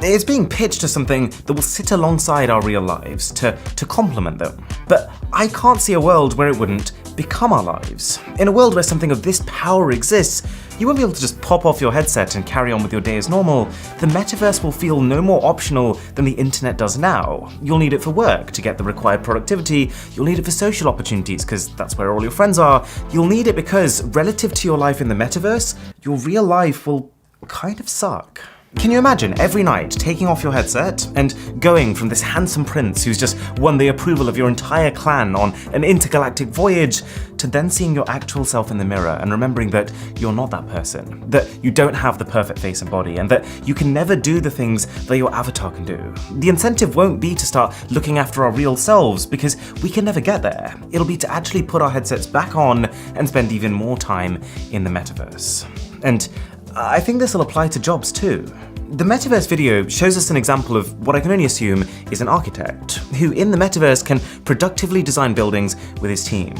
It's being pitched as something that will sit alongside our real lives, to complement them. But I can't see a world where it wouldn't become our lives. In a world where something of this power exists, you won't be able to just pop off your headset and carry on with your day as normal. The metaverse will feel no more optional than the internet does now. You'll need it for work to get the required productivity, you'll need it for social opportunities because that's where all your friends are, you'll need it because, relative to your life in the metaverse, your real life will kind of suck. Can you imagine every night taking off your headset and going from this handsome prince who's just won the approval of your entire clan on an intergalactic voyage to then seeing your actual self in the mirror and remembering that you're not that person, that you don't have the perfect face and body, and that you can never do the things that your avatar can do? The incentive won't be to start looking after our real selves because we can never get there. It'll be to actually put our headsets back on and spend even more time in the metaverse. And I think this will apply to jobs too. The metaverse video shows us an example of what I can only assume is an architect, who in the metaverse can productively design buildings with his team.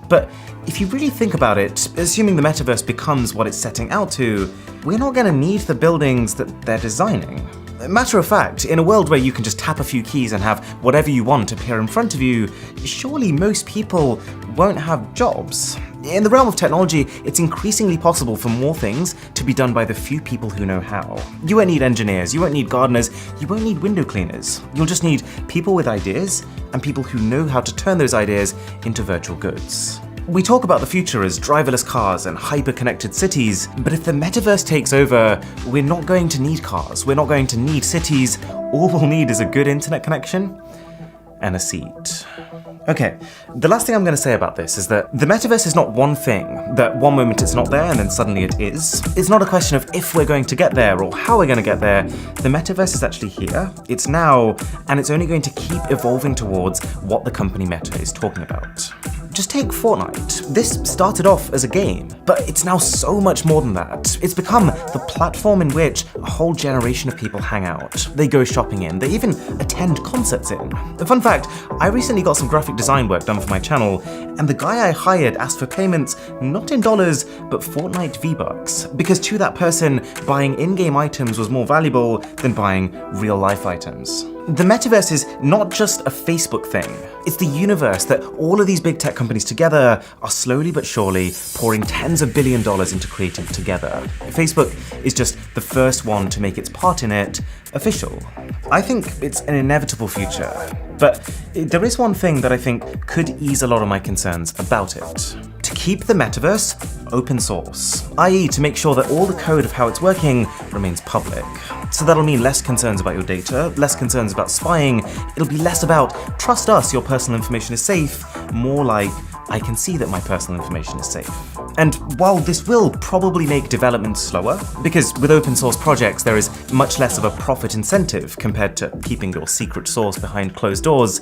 But if you really think about it, assuming the metaverse becomes what it's setting out to, we're not going to need the buildings that they're designing. Matter of fact, in a world where you can just tap a few keys and have whatever you want appear in front of you, surely most people won't have jobs. In the realm of technology, it's increasingly possible for more things to be done by the few people who know how. You won't need engineers, you won't need gardeners, you won't need window cleaners. You'll just need people with ideas and people who know how to turn those ideas into virtual goods. We talk about the future as driverless cars and hyper-connected cities, but if the metaverse takes over, we're not going to need cars, we're not going to need cities. All we'll need is a good internet connection and a seat. Okay, the last thing I'm going to say about this is that the metaverse is not one thing, that one moment it's not there and then suddenly it is. It's not a question of if we're going to get there or how we're going to get there. The metaverse is actually here, it's now, and it's only going to keep evolving towards what the company Meta is talking about. Just take Fortnite. This started off as a game, but it's now so much more than that. It's become the platform in which a whole generation of people hang out. They go shopping in, they even attend concerts in. A fun fact, I recently got some graphic design work done for my channel, and the guy I hired asked for payments not in dollars, but Fortnite V-Bucks, because to that person, buying in-game items was more valuable than buying real-life items. The metaverse is not just a Facebook thing. It's the universe that all of these big tech companies together are slowly but surely pouring tens of billion dollars into creating together. Facebook is just the first one to make its part in it official. I think it's an inevitable future, but there is one thing that I think could ease a lot of my concerns about it. To keep the metaverse open source, i.e. to make sure that all the code of how it's working remains public. So that'll mean less concerns about your data, less concerns about spying, it'll be less about trust us, your personal information is safe, more like I can see that my personal information is safe. And while this will probably make development slower, because with open source projects there is much less of a profit incentive compared to keeping your secret source behind closed doors,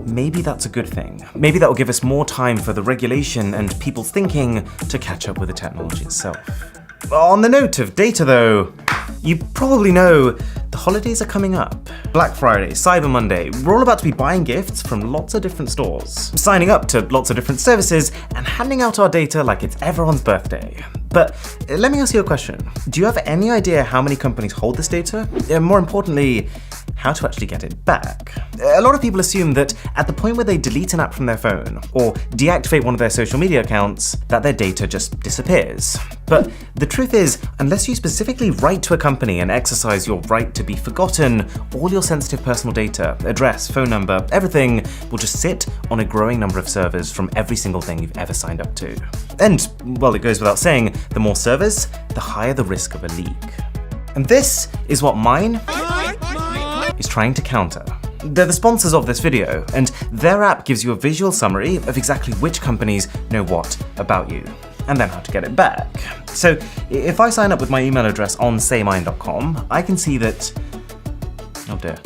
maybe that's a good thing. Maybe that will give us more time for the regulation and people's thinking to catch up with the technology itself. On the note of data though, you probably know the holidays are coming up. Black Friday, Cyber Monday, we're all about to be buying gifts from lots of different stores, signing up to lots of different services, and handing out our data like it's everyone's birthday. But let me ask you a question. Do you have any idea how many companies hold this data? More importantly, how to actually get it back. A lot of people assume that at the point where they delete an app from their phone or deactivate one of their social media accounts, that their data just disappears. But the truth is, unless you specifically write to a company and exercise your right to be forgotten, all your sensitive personal data, address, phone number, everything will just sit on a growing number of servers from every single thing you've ever signed up to. And, well, it goes without saying, the more servers, the higher the risk of a leak. And this is what Mine is trying to counter. They're the sponsors of this video, and their app gives you a visual summary of exactly which companies know what about you, and then how to get it back. So if I sign up with my email address on saymine.com, I can see that, oh dear,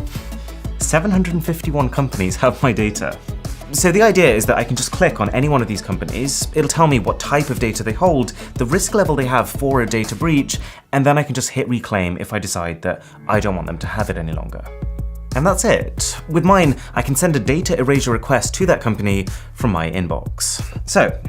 751 companies have my data. So the idea is that I can just click on any one of these companies, it'll tell me what type of data they hold, the risk level they have for a data breach, and then I can just hit reclaim if I decide that I don't want them to have it any longer. And that's it. With Mine, I can send a data erasure request to that company from my inbox. So,